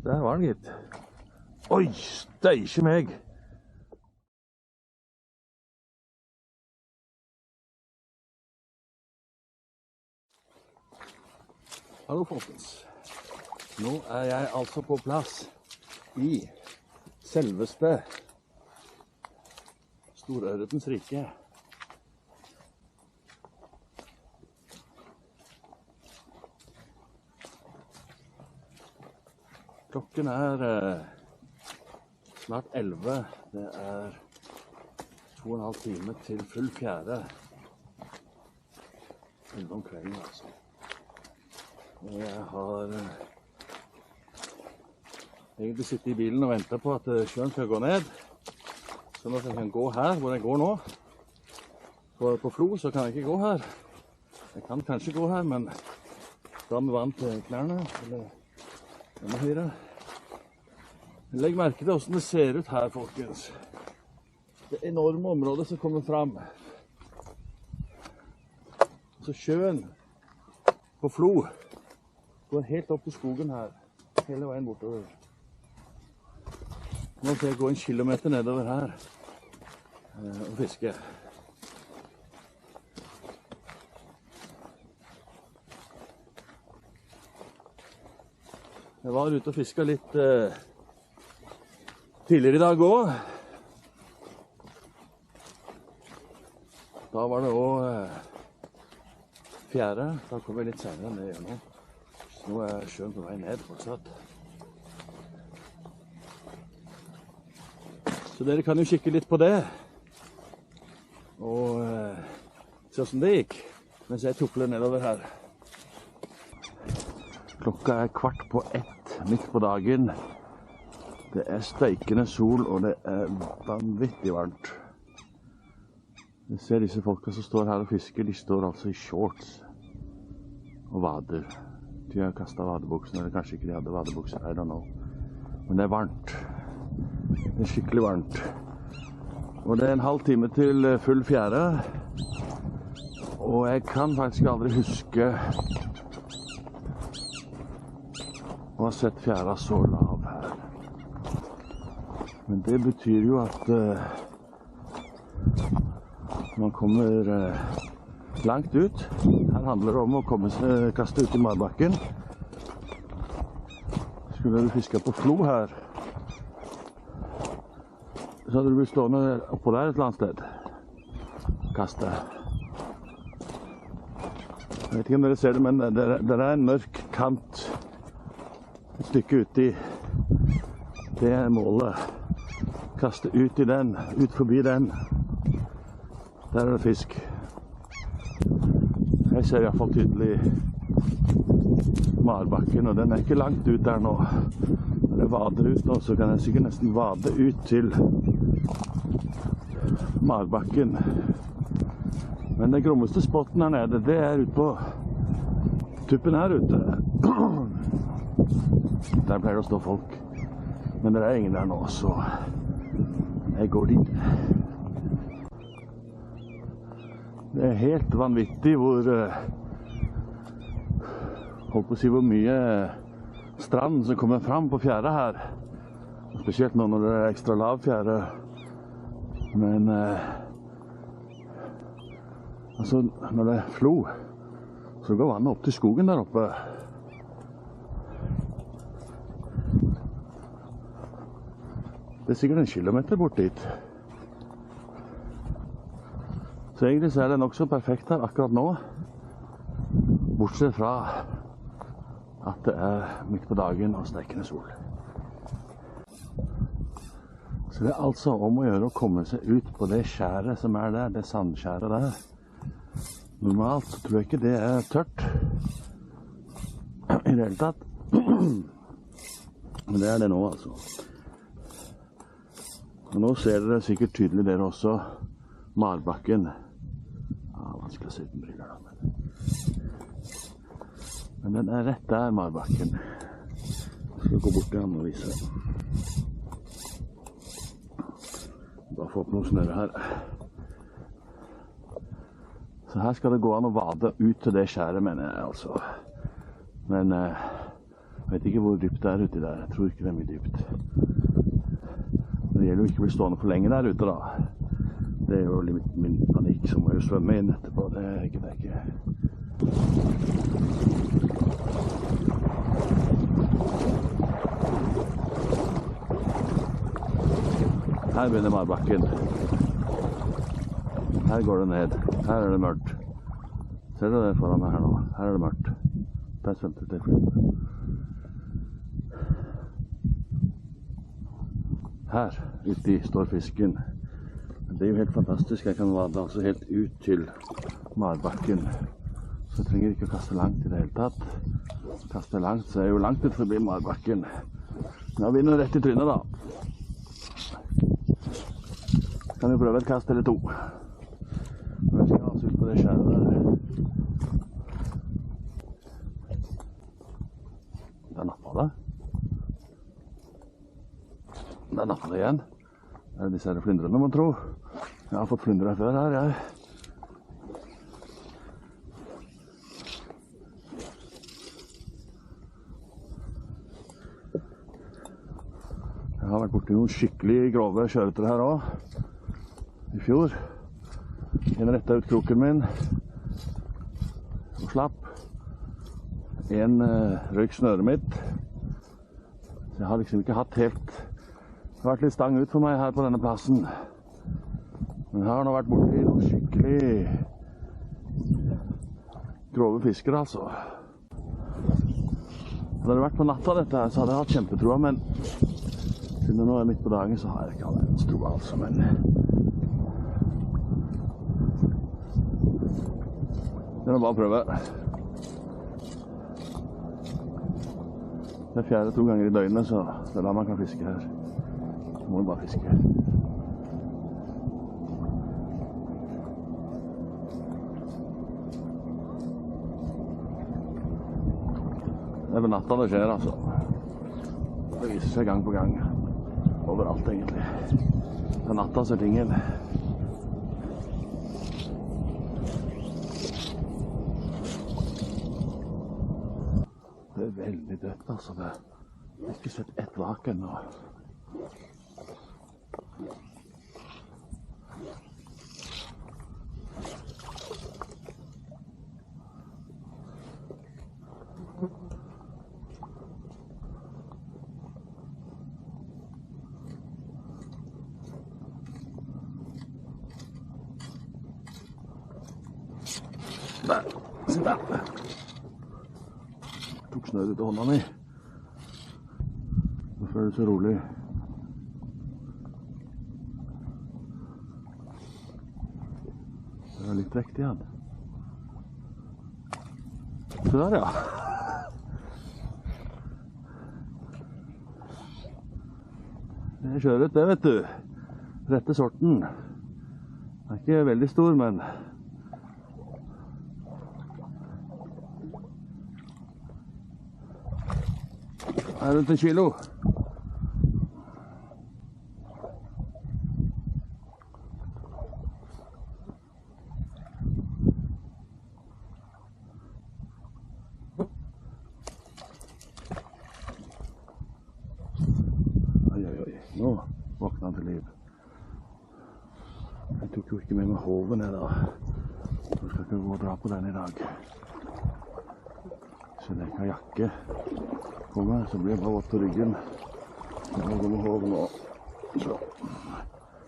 Der var den, gitt. Oi, steikje meg! Hallo, folkens. Nå er jeg altså på plass i selveste Storørretens rike. Klokken er snart 11. Det er 2,5 timer til full fjære. 11 om kvelden, altså. Og jeg har egentlig sittet i bilen og ventet på at sjøen skal gå ned, sånn at jeg kan gå her hvor jeg går nå. På Flo så kan jeg ikke gå her. Jeg kan kanskje gå her, men da med vann til klærne, eller enda høyere. Legg merke til hvordan det ser ut her, folkens. Det enorme området som kommer fram. Så sjøen på Flo går helt opp til skogen her, hele veien bortover. Nå skal jeg gå 1 kilometer nedover her og fiske. Jeg var ute og fisket litt tidligere i dag også. Da var det også fjære. Da kom jeg litt senere enn det gjør nå. Nå er sjøen på vei ned fortsatt. Så dere kan jo kikke litt på det. Og se hvordan det gikk, mens jeg tukler nedover her. Klokka er 1:15 midt på dagen. Det er steikende sol, og det er vanvittig varmt. Jeg ser disse folka som står her og fisker, de står altså i shorts og vader. De har kastet vadebuksene, eller kanskje ikke de hadde vadebukser, I don't know. Men det er varmt. Det er skikkelig varmt. Og det er 1,5 time til full fjære. Og jeg kan faktisk aldri huske å ha sett fjæra så lav her. Men det betyr jo at man kommer langt ut. Her handler det om å kaste ut i marbakken. Skulle du fiske på Flo her, så hadde du blitt stående oppå der et eller annet sted. Kaste. Jeg vet ikke om dere ser det, men det er en mørk kant et stykke uti. Det er målet. Kaste ut i den, ut forbi den. Der er det fisk. Jeg ser i hvert fall tydelig marbakken, og den er ikke langt ut der nå. Når jeg vader ut nå, så kan jeg sikkert nesten vade ut til marbakken. Men den grommeste spotten her nede, det er ute på tuppen her ute. Der pleier det å stå folk. Men det er ingen der nå, så jeg går dit. Det er helt vanvittig hvor mye strand som kommer fram på fjæra her. Spesielt nå når det er ekstra lav fjære. Men altså, når det er Flo, så går vannet opp til skogen der oppe. Det er sikkert 1 kilometer bort dit. Så egentlig så er det nok så perfekt her akkurat nå, bortsett fra at det er midt på dagen og steikende sol. Så det er altså om å gjøre å komme seg ut på det skjæret som er der, det sandskjæret der. Normalt så tror jeg ikke det er tørt i det hele tatt, men det er det nå altså. Og nå ser dere sikkert tydelig dere også marbakken. Vanskelig å se uten briller da, men den er rett der, marbakken. Jeg skal gå bort til den og vise den. Bare få opp noen snøre her. Så her skal det gå an å vade ut til det skjæret, mener jeg altså. Men Jeg vet ikke hvor dypt det er uti der. Jeg tror ikke det er mye dypt. Det gjelder jo ikke å bli stående for lenge der ute da. Det er jo litt min panikk, så må jeg jo svømme inn etterpå. Det gidder jeg ikke. Her begynner marbakken. Her går det ned. Her er det mørkt. Ser du det foran meg her nå? Her er det mørkt. Der svømte det flyet. Her uti står fisken. Det er jo helt fantastisk. Jeg kan vade altså helt ut til marbakken. Så jeg trenger ikke å kaste langt i det hele tatt. Kaster langt, så er jeg jo langt ut forbi marbakken. Nå vinner jeg rett i trynet da. Kan vi prøve et kast eller to. Jeg skal ha oss ut på det skjæret der. Der nappet det. Der nappet det igjen. Det er disse her flyndrene, man tror. Jeg har fått flyndre før her, jeg. Jeg har vært borti noen skikkelig grove kjøretere her også. I fjor. En rettet ut kroken min. Og slapp. En røyk snøret mitt. Så jeg har liksom ikke hatt helt... Det har vært litt stang ut for meg her på denne plassen. Men jeg har nå vært borti noen skikkelig grove fisker, altså. Hadde det vært på natta dette her, så hadde jeg hatt kjempetroa, men siden det nå er midt på dagen, så har jeg ikke all troa, altså, men... Det er bare å prøve. Det er 4 2 ganger i døgnet, så det er da man kan fiske her. Så må vi bare fiske. Det er på natta det skjer, altså. Det viser seg gang på gang. Overalt, egentlig. På natta ser tingen. Det er veldig dødt, altså. Jeg har ikke sett ett vak ennå. Der. Se der. Jeg tok snøret ut av hånda mi. Nå føler det så rolig. Det er litt vekt igjen. Se der, ja. Det er kjøret, det, vet du. Rette sorten. Den er ikke veldig stor, men... Det er rundt 1 kilo. Oi, oi, oi. Nå våkner han til liv. Jeg tok jo ikke med meg hoven her da. Jeg skal ikke gå og dra på den i dag. Så jeg ikke har jakke på meg, så blir jeg bare vått på ryggen. Jeg må gå med hov nå. Så.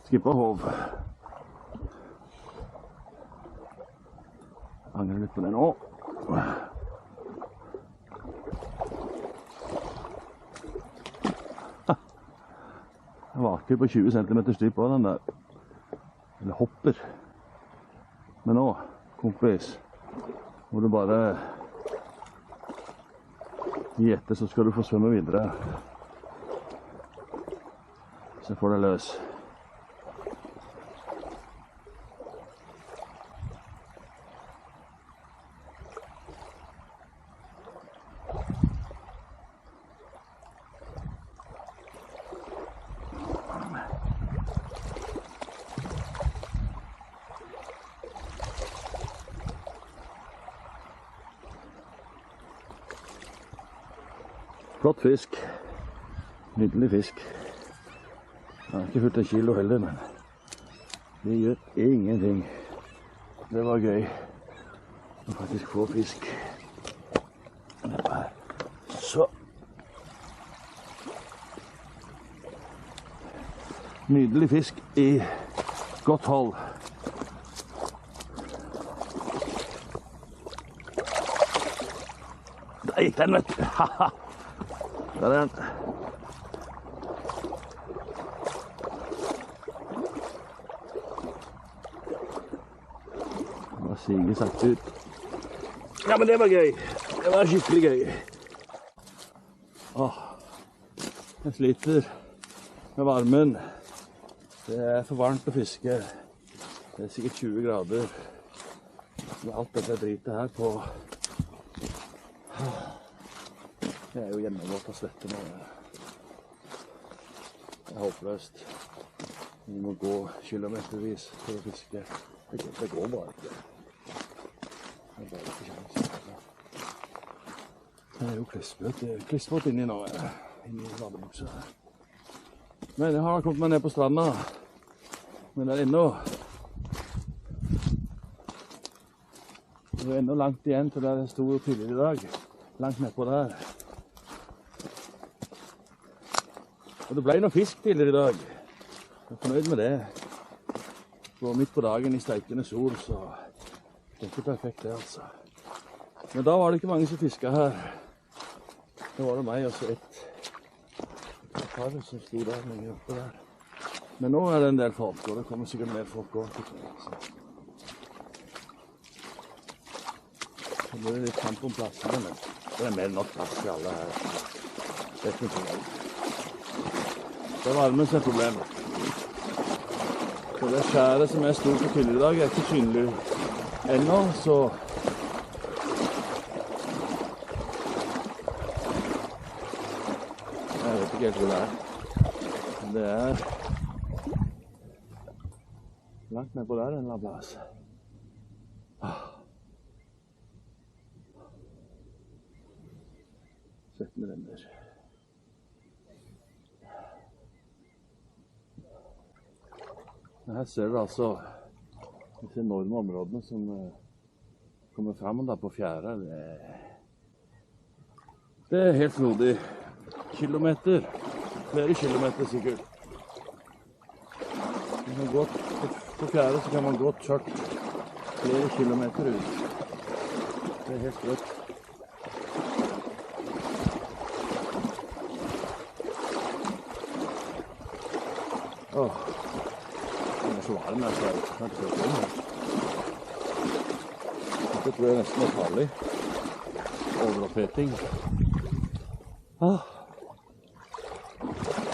Skipper hov. Angrer litt på det nå. Jeg vaker på 20 cm dyp på den der. Eller hopper. Men nå, kompis, må du bare gi etter, så skal du få svømme videre. Så får det løs. Flott fisk. Nydelig fisk. Den har ikke fulgt 1 kilo heller, men det gjør ingenting. Det var gøy å faktisk få fisk. Så. Nydelig fisk i godt hold. Der gikk den, vet du. Haha. Der er den. Den var sige sagt ut. Ja, men det var gøy. Det var skikkelig gøy. Åh, jeg sliter med varmen. Det er for varmt å fiske. Det er sikkert 20 grader. Med alt dette dritet her på. Jeg er jo gjennomgått av svette nå. Det er håpløst. Vi må gå kilometervis for å fiske. Det går bare ikke. Det er bare ikke kjent. Det er jo klistret inni nå, inni vadebuksa her. Men jeg har kommet meg ned på stranda. Men det er enda langt igjen til der jeg sto tidligere i dag. Langt nedpå der. Og det ble noe fisk tidligere i dag. Jeg er fornøyd med det. Det var midt på dagen i steikende sol, så det er ikke perfekt det, altså. Men da var det ikke mange som fisket her. Da var det meg og så et par som sto der lenger oppe der. Men nå er det en del folk, og det kommer sikkert mer folk også. Så blir det litt kamp om plassene, men det er mer nok plass til alle her. Det er ikke noe problem. Det er varmen som er problemet. Så det skjæret som jeg sto på tidligere i dag er ikke synlig ennå, så jeg vet ikke helt hvor det er. Det er langt ned på der en eller annen plass. Sett med den der. Her ser du altså disse enorme områdene som kommer frem da på fjæra. Det er helt frodig. Kilometer. Flere kilometer sikkert. På fjæra så kan man godt kjørt flere kilometer ut. Det er helt rett. Åh. Det er så varm her, så jeg kan ikke kjøre den. Dette tror jeg nesten er farlig. Overoppheting.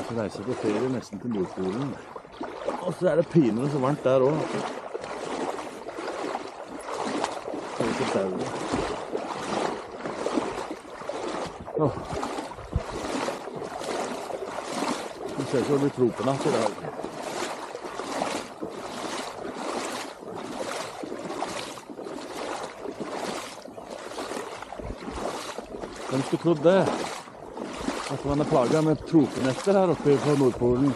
Jeg reiser på ferie nesten til Nordpolen. Og så er det pinlig så varmt der også. Det er ikke staulig. Det ser ut som det blir tropenatt i dag. Hvem skulle trodd det? At man er plaget med tropenetter her oppe på Nordpolen.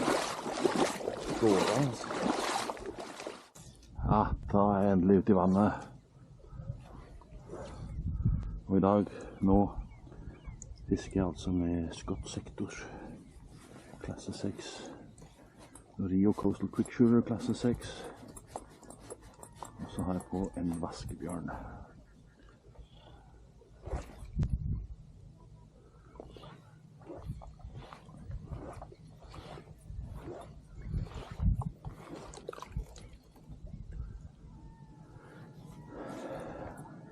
Skåret, altså. Ja, da er jeg endelig ute i vannet. Og i dag, nå, fisker jeg altså med Scott Sector. Klasse 6. Rio Coastal Quickshooter klasse 6. Og så har jeg på en vaskebjørn.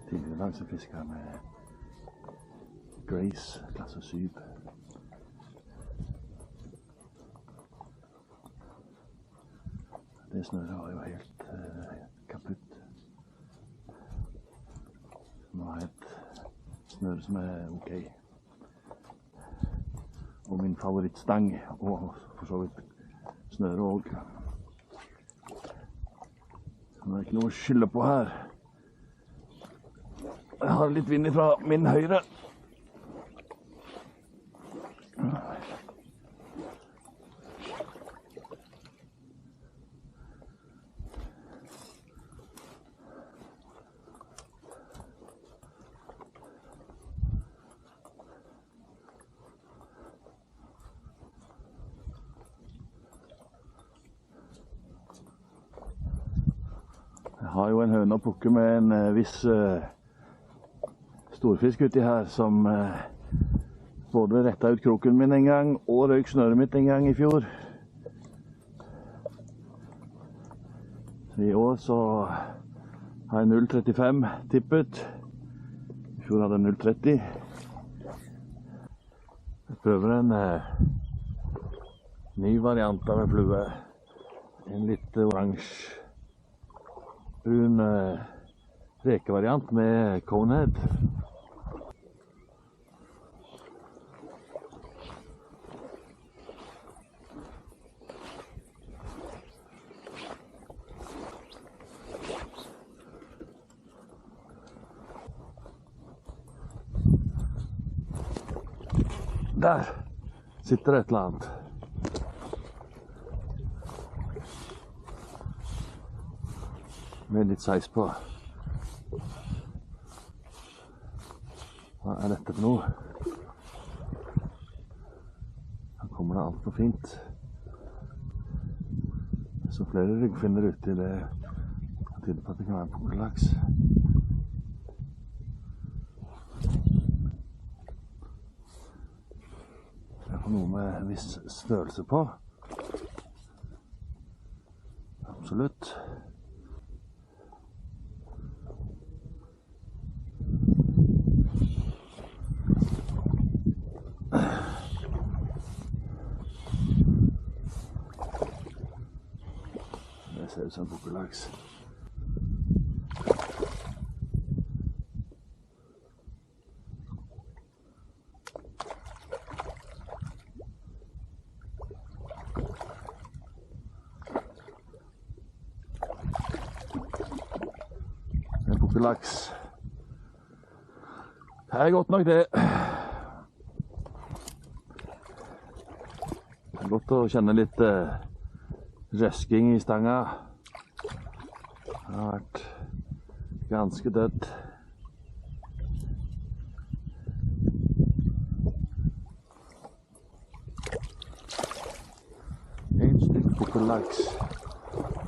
Tidligere i dag så fisker jeg med Grace klasse 7. Det snøret var jo helt kaputt. Nå har jeg et snøre som er ok. Og min favorittstang, og for så vidt snøre også. Så det er ikke noe å skylde på her. Jeg har litt vind fra min høyre. har jo en høne å plukke med en viss storfisk uti her, som både rettet ut kroken min en gang, og røyk snøret mitt en gang i fjor. Så i år så har jeg 0,35 tippet. I fjor hadde jeg 0,30. Jeg prøver en ny variant av en flue. En litt oransje, brun rekevariant med conehead. Der sitter det et eller annet. Med litt seis på. Hva er dette for noe? Her kommer det alt for fint. Så flere ryggfinner ute i det tyder på at det kan være en pukkellaks. Det er noe med en viss størrelse på. Absolutt. Det ser ut som en pukkellaks. En pukkellaks. Det er godt nok det. Det er godt å kjenne litt røsking i stanga. Det har vært ganske dødt. En stykk pukkellaks.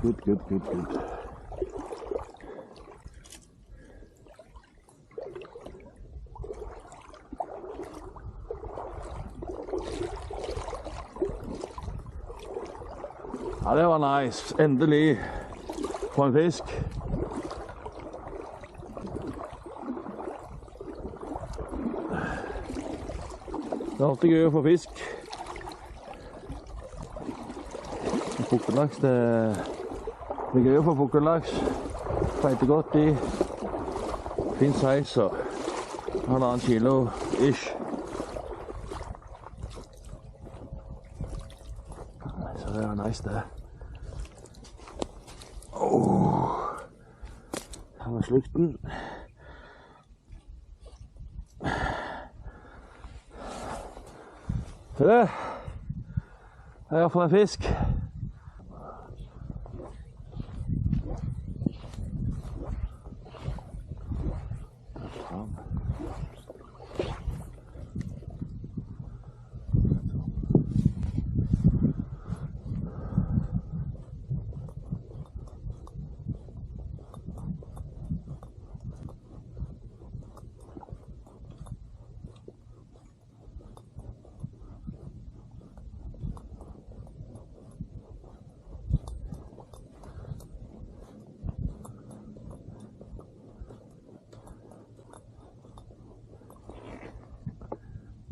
Good, good, good, good. Ja, det var nice. Endelig på en fisk. Det er alltid gøy å få fisk. Pukkellaks, det er gøy å få pukkellaks. Feiter godt i. Fin size og 1,5 kilo ish. Så det var nice det. Her var slukten. Det er i hvert fall en fisk.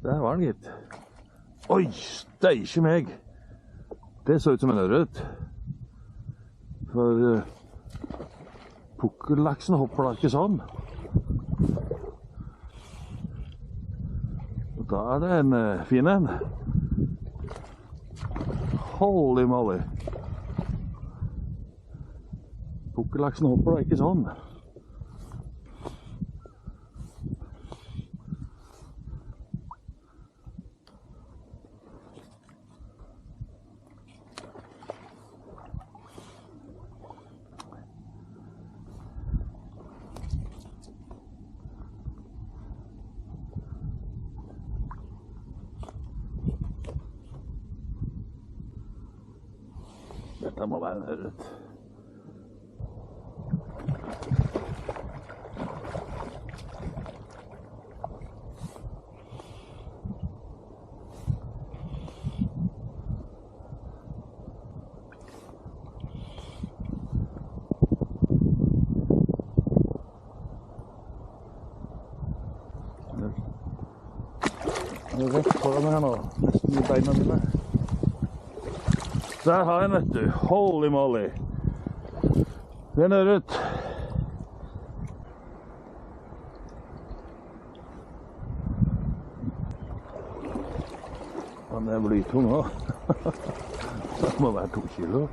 Der var den, gitt. Oi, steike meg! Det så ut som en ørret. For pukkellaksen hopper da ikke sånn. Og da er det en fin en. Holy moly! Pukkellaksen hopper da ikke sånn. Dette må være en ørret. Rett foran meg her nå, nesten i beina mine. Der har jeg den, vet du. Holy moly. Det er ørret. Han er blytung nå. Det må være 2 kilo.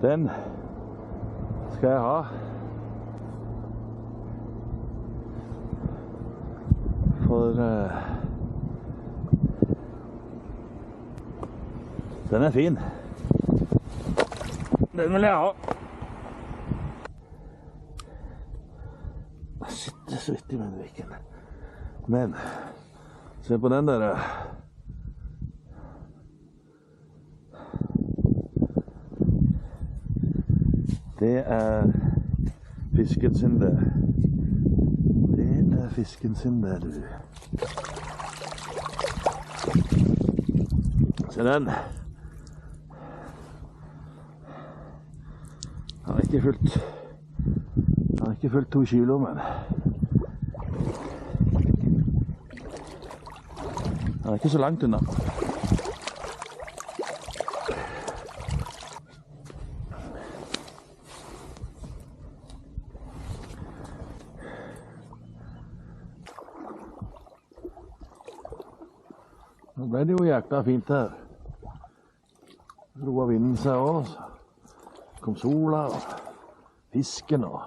Den skal jeg ha. For den er fin. Den vil jeg ha. Jeg sitter så vidt i munnviken. Men se på den der. Det er fisken sin det. Det er fisken sin det, du. Se den. Han er ikke fullt 2 kilo, men han er ikke så langt unna. Nå ble det jo jækla fint her. Roa vinden seg også. Kom sola og fisken og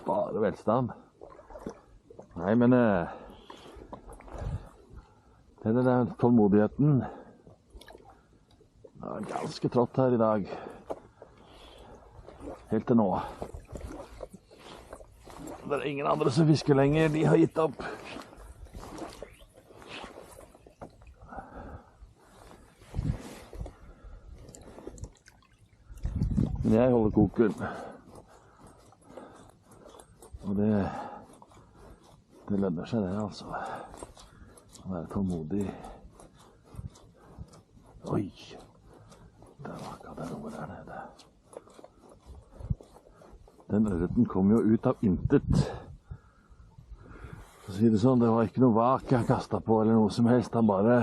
bare velstand. Nei, men det er den der tålmodigheten. Det er ganske trått her i dag. Helt til nå. Det er ingen andre som fisker lenger. De har gitt opp. Men jeg holder koken. Og det lønner seg det, altså. Å være tålmodig. Oi! Der vakka det noe der nede. Den ørreten kom jo ut av intet. For å si det sånn, det var ikke noe vak jeg kastet på eller noe som helst. Han bare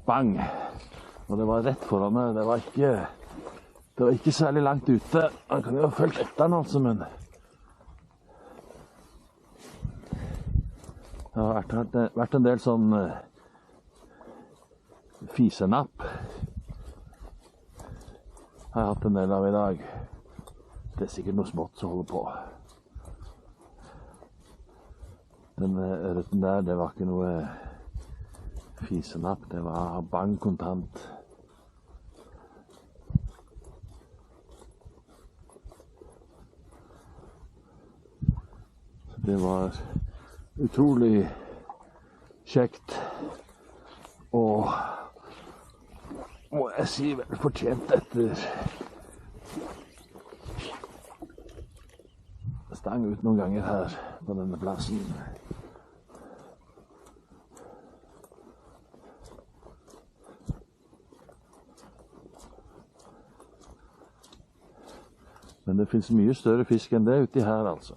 bang! Og det var rett foran meg. Det var ikke særlig langt ute. Han kan jo ha følt etter den, altså, men det har vært en del sånn fisenapp. Har jeg hatt en del av i dag. Det er sikkert noe smått som holder på. Den ørreten der, det var ikke noe fisenapp. Det var bang kontant. Det var utrolig kjekt og må jeg si vel fortjent etter stang ut noen ganger her på denne plassen. Men det finnes mye større fisk enn det uti her, altså.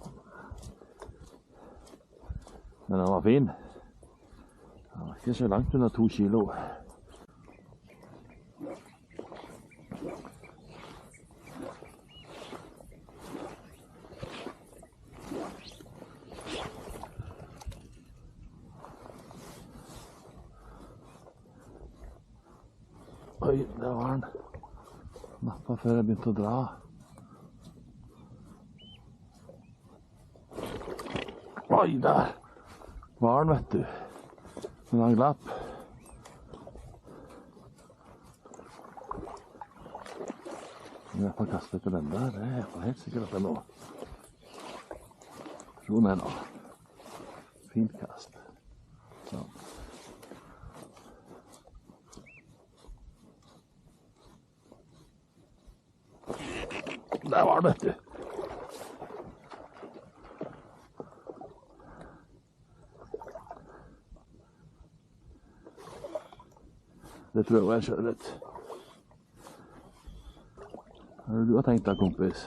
Men han var fin. Han var ikke så langt under 2 kilo. Oi, der var han. Nappa før jeg begynte å dra. Oi, der var han, vet du. Men han glapp. Jeg får kaste etter den der. Det er helt sikkert at det er nå. Tro meg nå. Fint kast. Sånn. Der var han, vet du. Det tror jeg var sjøørret. Hva er det du har tenkt deg, kompis?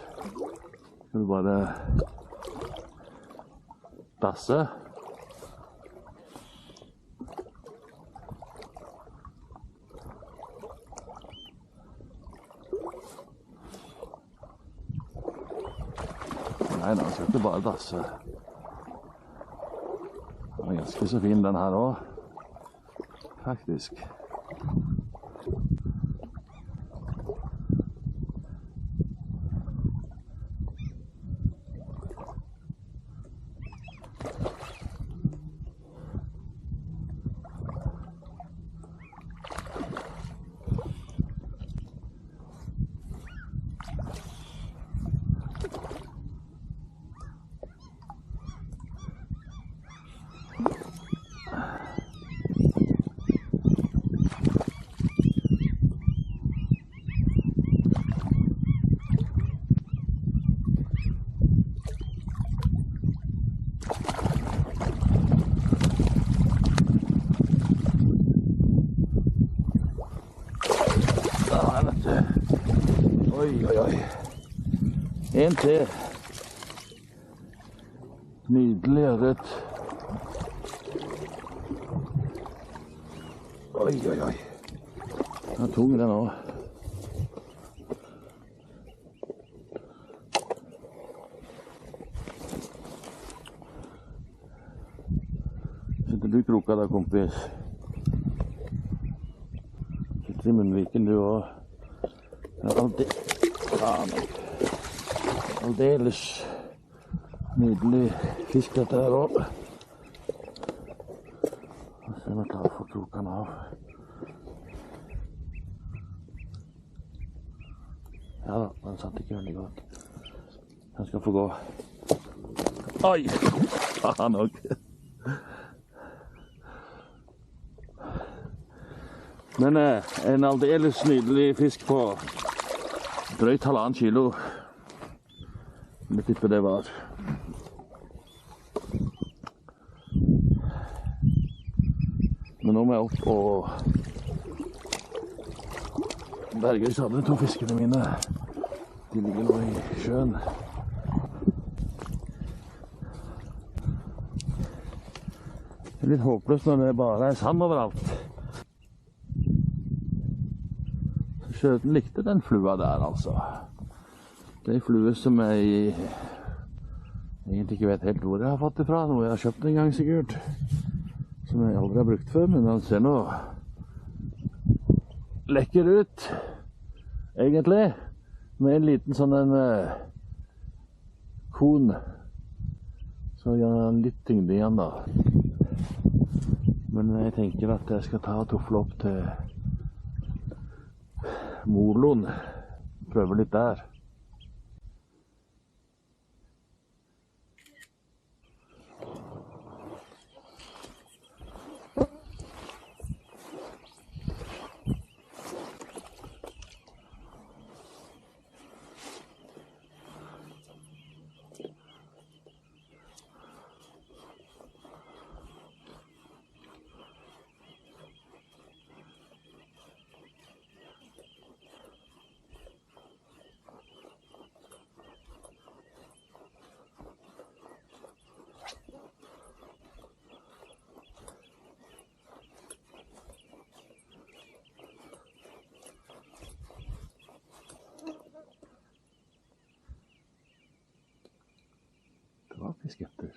Skal du bare dasse? Nei, den skal ikke bare dasse. Den er ganske så fin, den her også. Faktisk. Oi, oi, oi. En til. Nydelig ørret. Oi, oi, oi. Den er tung, den også. Sitter du i kroka da, kompis? Sitter i munnviken du også. Aldeles nydelig fisk dette her også. Nå ser vi at jeg får krokene av. Ja da, den satt ikke veldig godt. Den skal få gå. Oi! Faen òg. Men en aldeles nydelig fisk på drøyt 1,5 kilo. Jeg tipper det var. Men nå må jeg opp og berge de andre 2 fiskene mine. De ligger nå i sjøen. Det er litt håpløst når det bare er sand overalt. Sjøten likte den flua der, altså. Det er en flue som jeg egentlig ikke vet helt hvor jeg har fått det fra. Noe jeg har kjøpt en gang sikkert. Som jeg aldri har brukt før, men den ser nå lekker ut, egentlig. Med en liten sånn en kon. Så gjør den litt tyngde igjen da. Men jeg tenker at jeg skal ta og tofle opp til Moloen. Prøve litt der. Fisketter.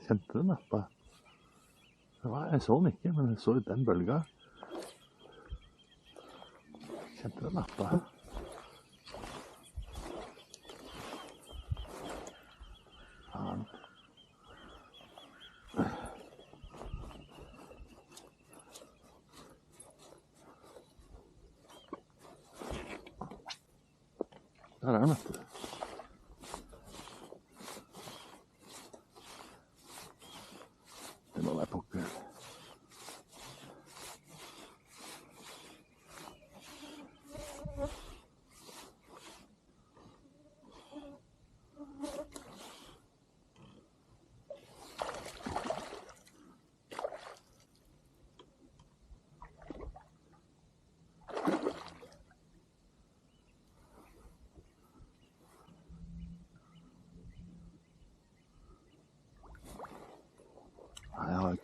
Kjente den nappa. Jeg så den ikke, men jeg så den bølga. Kjente den nappa. Faen. Der er den, vet du. Det må være pokker.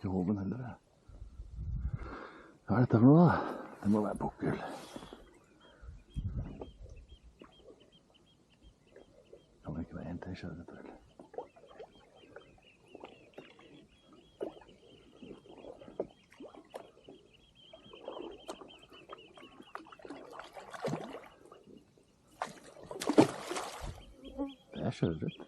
ikke hoven heller. Hva er dette for noe da? Det må være bukkel. Det må ikke være en til kjøret vel. Det er kjøret.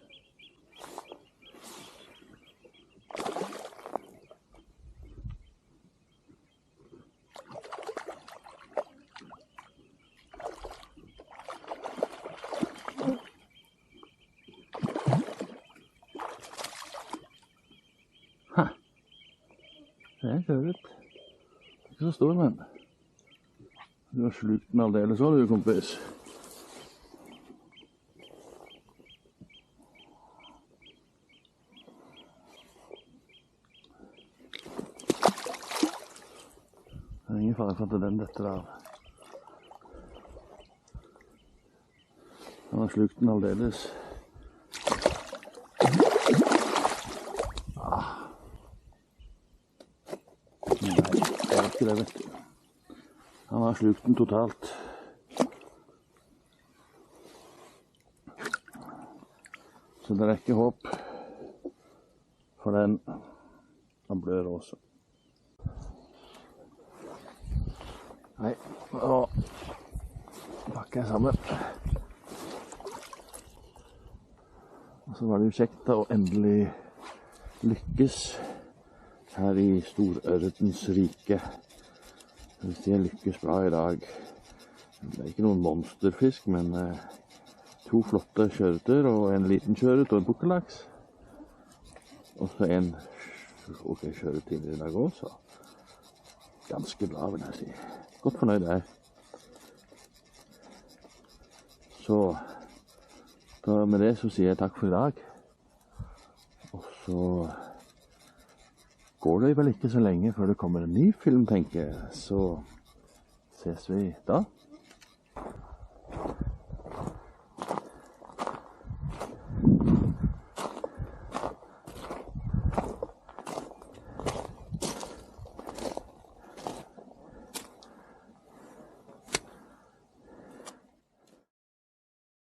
Det er kjøret. Ikke så stor, men du har slukt den aldeles også, du, kompis. Det er ingen fare for at den detter av. Han har slukt den aldeles. Nei, det er ikke det, vet du. Han har slukt den totalt. Så det er ikke håp for den. Han blør også. Nei, nå pakker jeg sammen. Og så var det jo kjekt da å endelig lykkes her i storørretens rike. Hvis jeg lykkes bra i dag. Det er ikke noen monsterfisk, men 2 flotte sjøørreter og en liten sjøørret og en bukkellaks. Og så en sjøørret tidligere i dag også. Ganske bra, vil jeg si. Godt fornøyd der. Så med det så sier jeg takk for i dag. Og så går det vel ikke så lenge før det kommer en ny film, tenker jeg. Så ses vi da.